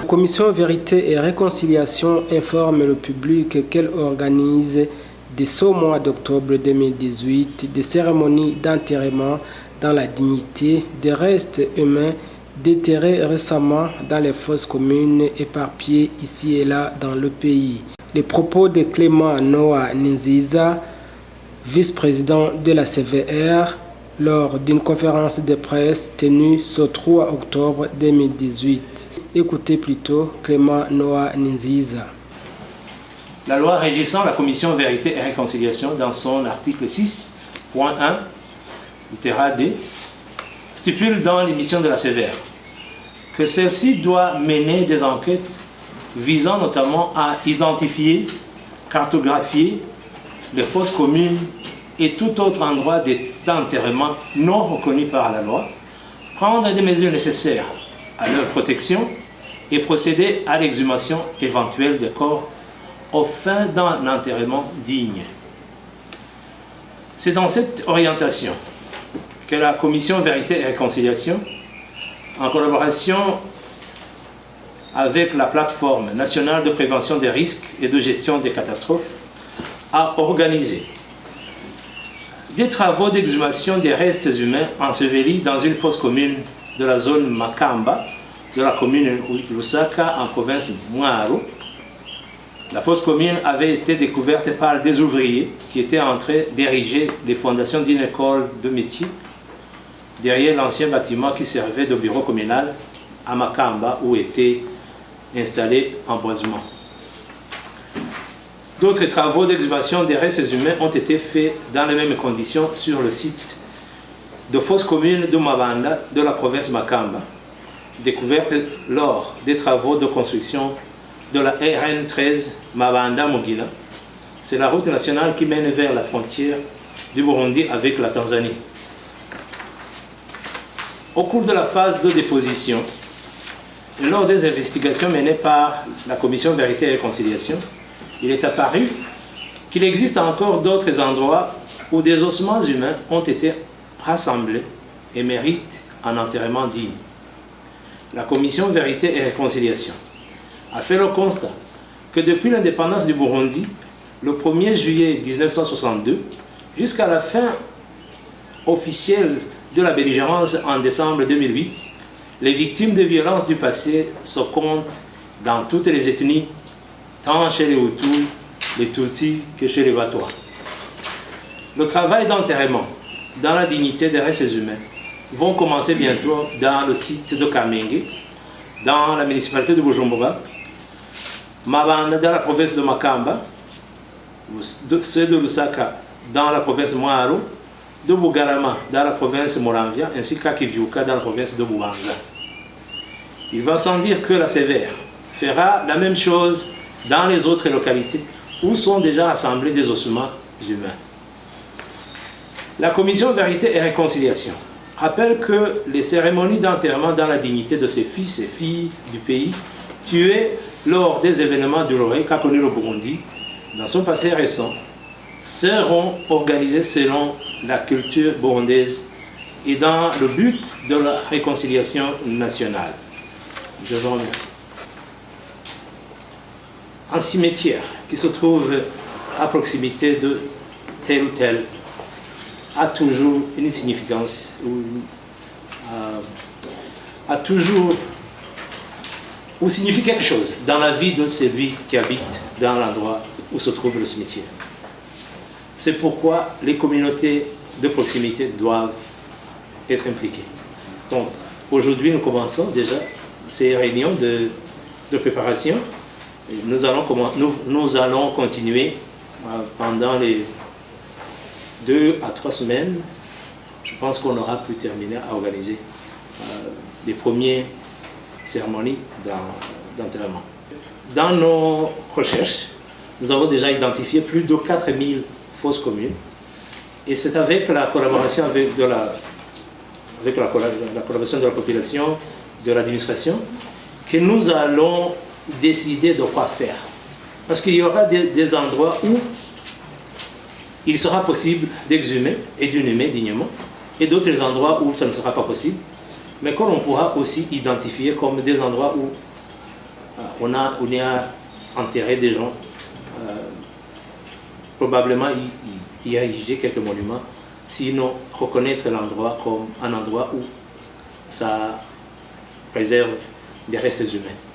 commission Vérité et Réconciliation informe le public qu'elle organise dès ce mois d'octobre 2018 des cérémonies d'enterrement dans la dignité des restes humains déterrés récemment dans les fosses communes éparpillées ici et là dans le pays. Les propos de Clément Noah Ninziza, vice-président de la CVR, lors d'une conférence de presse tenue ce 3 octobre 2018. Écoutez plutôt Clément Noah Ninziza. La loi régissant la commission Vérité et Réconciliation, dans son article 6.1, littéra D, stipule dans l'émission de la CVR que celle-ci doit mener des enquêtes visant notamment à identifier, cartographier les fosses communes et tout autre endroit d'enterrement non reconnu par la loi, prendre des mesures nécessaires à leur protection et procéder à l'exhumation éventuelle des corps aux fins d'un enterrement digne. C'est dans cette orientation que la commission Vérité et Réconciliation, en collaboration avec la plateforme nationale de prévention des risques et de gestion des catastrophes, a organisé des travaux d'exhumation des restes humains ensevelis dans une fosse commune de la zone Makamba, de la commune Lusaka en province Mwaro. La fosse commune avait été découverte par des ouvriers qui étaient en train d'ériger les fondations d'une école de métier derrière l'ancien bâtiment qui servait de bureau communal à Makamba où était installé emboisement. D'autres travaux d'exhumation des restes humains ont été faits dans les mêmes conditions sur le site de fosse commune de Mabanda de la province Makamba, découverte lors des travaux de construction de la RN 13 Mabanda-Mugina. C'est la route nationale qui mène vers la frontière du Burundi avec la Tanzanie. Au cours de la phase de déposition, et lors des investigations menées par la commission Vérité et Réconciliation, il est apparu qu'il existe encore d'autres endroits où des ossements humains ont été rassemblés et méritent un enterrement digne. La commission Vérité et Réconciliation a fait le constat que depuis l'indépendance du Burundi, le 1er juillet 1962, jusqu'à la fin officielle de la belligérance en décembre 2008, les victimes de violences du passé se comptent dans toutes les ethnies, tant chez les Hutus, les Tutsis que chez les Batois. Le travail d'enterrement dans la dignité des restes humains vont commencer bientôt dans le site de Kamenge, dans la municipalité de Bujumbura, Mabanda dans la province de Makamba, ceux de Lusaka dans la province de Mwaro, de Bugarama dans la province de Moramvia, ainsi qu'à Kivyuka dans la province de Bubanza. Il va sans dire que la CVR fera la même chose dans les autres localités où sont déjà assemblés des ossements humains. La commission Vérité et Réconciliation rappelle que les cérémonies d'enterrement dans la dignité de ces fils et filles du pays tués lors des événements douloureux qu'a connu le Burundi dans son passé récent seront organisées selon la culture burundaise et dans le but de la réconciliation nationale. Je vous remercie. Un cimetière qui se trouve à proximité de tel ou tel a toujours une significance, ou signifie quelque chose dans la vie de celui qui habite dans l'endroit où se trouve le cimetière. C'est pourquoi les communautés de proximité doivent être impliquées. Donc, aujourd'hui, nous commençons déjà ces réunions de préparation. Nous allons continuer pendant les 2 à 3 semaines. Je pense qu'on aura pu terminer à organiser les premières cérémonies d'enterrement. Dans nos recherches, nous avons déjà identifié plus de 4000 fosses communes. Et c'est avec la collaboration avec la collaboration de la population, de l'administration, que nous allons décider de quoi faire. Parce qu'il y aura des endroits où il sera possible d'exhumer et d'inhumer dignement, et d'autres endroits où ça ne sera pas possible, mais qu'on pourra aussi identifier comme des endroits où on y a enterré des gens. Probablement, il y a érigé quelques monuments. Sinon, reconnaître l'endroit comme un endroit où ça préserve des restes humains.